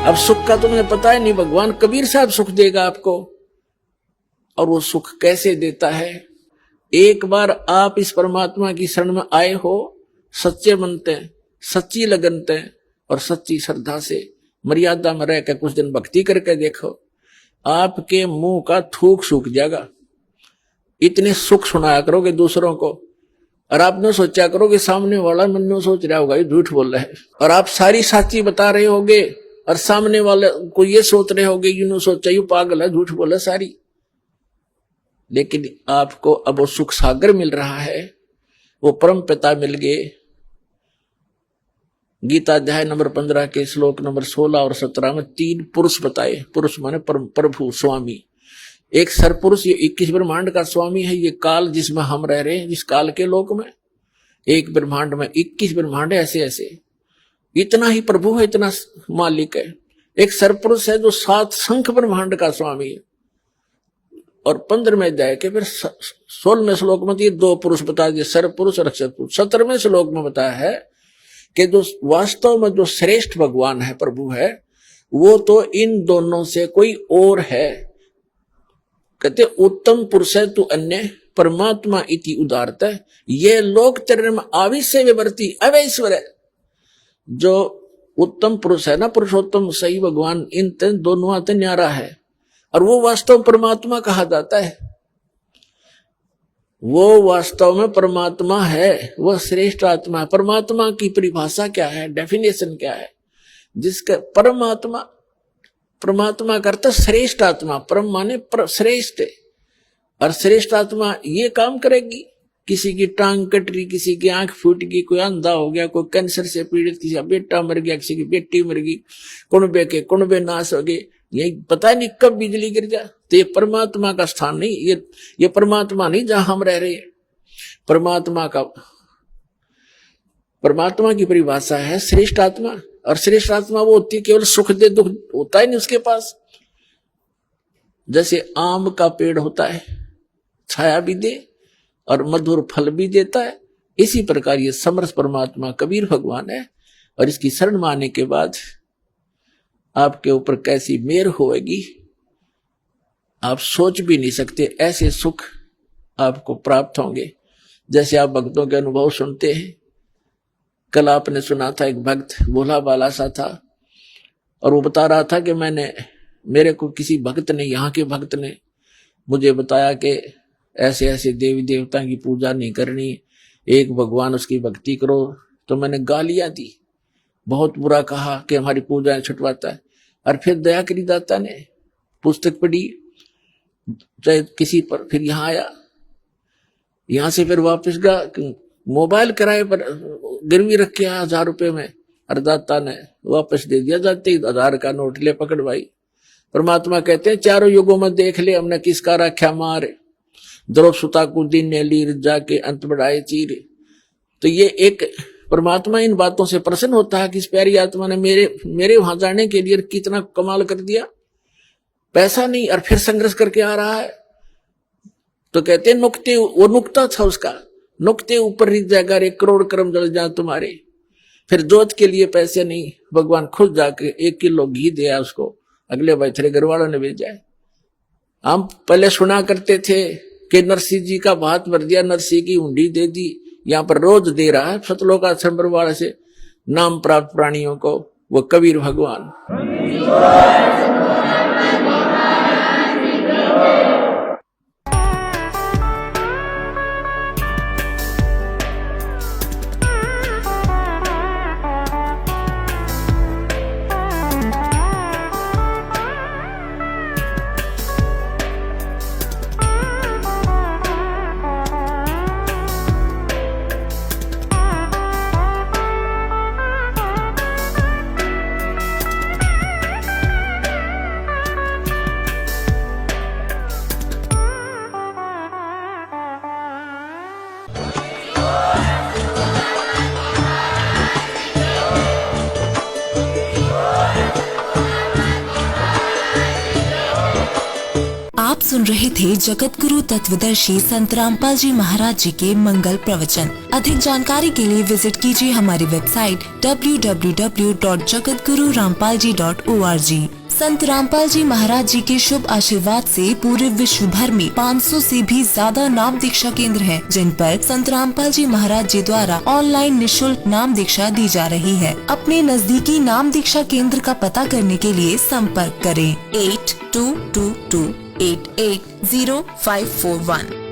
अब सुख का तुम्हें पता है नहीं, भगवान कबीर साहब सुख देगा आपको। और वो सुख कैसे देता है? एक बार आप इस परमात्मा की शरण में आए हो, सच्चे मनते, सच्ची लगनते और सच्ची श्रद्धा से मर्यादा में रहकर कुछ दिन भक्ति करके देखो, आपके मुंह का थूक सूख जाएगा। इतने सुख सुनाया करोगे दूसरों को, और आपने सोचा करो कि सामने वाला मन में सोच रहा होगा ये झूठ बोल रहा है, और आप सारी साची बता रहे होगे और सामने वाले को ये सोच रहे होगे यूं सोचा यू पागल है, झूठ बोला सारी। लेकिन आपको अब वो सुख सागर मिल रहा है, वो परम पिता मिल गए। गीता अध्याय नंबर 15 के श्लोक नंबर 16 और 17 में 3 पुरुष बताए। पुरुष माने प्रभु, स्वामी। एक सरपुरुष, ये 21 ब्रह्मांड का स्वामी है। ये काल जिसमें हम रह रहे हैं, जिस काल के लोक में एक ब्रह्मांड में 21 ब्रह्मांड ऐसे ऐसे, इतना ही प्रभु है, इतना मालिक है। एक सरपुरुष है जो 7 संख्य ब्रह्मांड का स्वामी है। और 15वें अध्याय के फिर 16वें श्लोक में ये 2 पुरुष बता दिए, सरपुरुष और अक्षर पुरुष। 17वें श्लोक में बताया है कि जो वास्तव में जो श्रेष्ठ भगवान है, प्रभु है, वो तो इन दोनों से कोई और है। कहते उत्तम पुरुष है तू अन्य परमात्मा इति उदारत, ये लोक चरण आविश्य विवर्ती अवैश्वर है। जो उत्तम पुरुष है ना, पुरुषोत्तम सही भगवान, इन दोनों आते न्यारा है, और वो वास्तव परमात्मा कहा जाता है। वो वास्तव में परमात्मा है, वह श्रेष्ठ आत्मा है। परमात्मा की परिभाषा क्या है, डेफिनेशन क्या है? जिसका परमात्मा, परमात्मा करता श्रेष्ठ आत्मा, परम माने श्रेष्ठ, और श्रेष्ठ आत्मा ये काम करेगी। किसी की टांग कट रही, किसी की आंख फूट गई, कोई अंधा हो गया, कोई कैंसर से पीड़ित, किसी का बेटा मर गया, किसी की बेटी मर गई, कुणबे के कुणबे नाश हो गए, यही पता नहीं कब बिजली गिर जाए। तो ये परमात्मा का स्थान नहीं, ये परमात्मा नहीं जहां हम रह रहे हैं। परमात्मा की परिभाषा है श्रेष्ठ आत्मा, और श्रेष्ठ आत्मा वो होती है केवल सुख दे, दुख होता ही नहीं उसके पास। जैसे आम का पेड़ होता है, छाया भी दे और मधुर फल भी देता है, इसी प्रकार ये समर्थ परमात्मा कबीर भगवान है। और इसकी शरण में आने के बाद आपके ऊपर कैसी मेहर होगी आप सोच भी नहीं सकते। ऐसे सुख आपको प्राप्त होंगे जैसे आप भक्तों के अनुभव सुनते हैं। कल आपने सुना था, एक भक्त भोला बाला सा था, और वो बता रहा था कि मेरे को किसी भक्त ने, यहाँ के भक्त ने मुझे बताया कि ऐसे ऐसे देवी देवता की पूजा नहीं करनी, एक भगवान उसकी भक्ति करो। तो मैंने गालियां दी, बहुत बुरा कहा कि हमारी पूजाएं छुटवाता है। और फिर दया करी दाता ने पुस्तक पढ़ी, चाहे किसी पर, फिर यहाँ आया, यहाँ से फिर वापस गया, मोबाइल किराए पर गिरवी रख के आया 1000 रुपये में, और दाता ने वापस दे दिया। जाते ही 1000 का नोट ले पकड़ भाई। परमात्मा कहते हैं चारों युगों में देख ले हमने किसका रखा मार, द्रव सुता को दिन ने लीर जाके अंत बढ़ाए चीर। तो ये एक परमात्मा इन बातों से प्रसन्न होता है कि इस प्यारी आत्मा ने मेरे वहां जाने के लिए कितना कमाल कर दिया, पैसा नहीं और फिर संघर्ष करके आ रहा है। तो कहते हैं नुक्ते, वो नुक्ता था उसका, नुक्ते ऊपर रिच जाएगा 1 करोड़ कर्म जल जाए तुम्हारे। फिर जोत के लिए पैसे नहीं, भगवान खुद जाके 1 किलो घी दिया उसको, अगले भाई तेरे घर वालों ने भेजा है। हम पहले सुना करते थे कि नरसिंह जी का भात भर दिया, नरसिंह की हुंडी दे दी, यहाँ पर रोज दे रहा है सतलोक आश्रम बरवाड़ा से नाम प्राप्त प्राणियों को वो कबीर भगवान। सुन रहे थे जगत गुरु तत्वदर्शी संत रामपाल जी महाराज जी के मंगल प्रवचन। अधिक जानकारी के लिए विजिट कीजिए हमारी वेबसाइट www.jagatgururampalji.org। संत रामपाल जी महाराज जी के शुभ आशीर्वाद से पूरे विश्व भर में 500 से भी ज्यादा नाम दीक्षा केंद्र हैं, जिन पर संत रामपाल जी महाराज जी द्वारा ऑनलाइन निशुल्क नाम दीक्षा दी जा रही है। अपने नजदीकी नाम दीक्षा केंद्र का पता करने के लिए संपर्क करें 8222880541।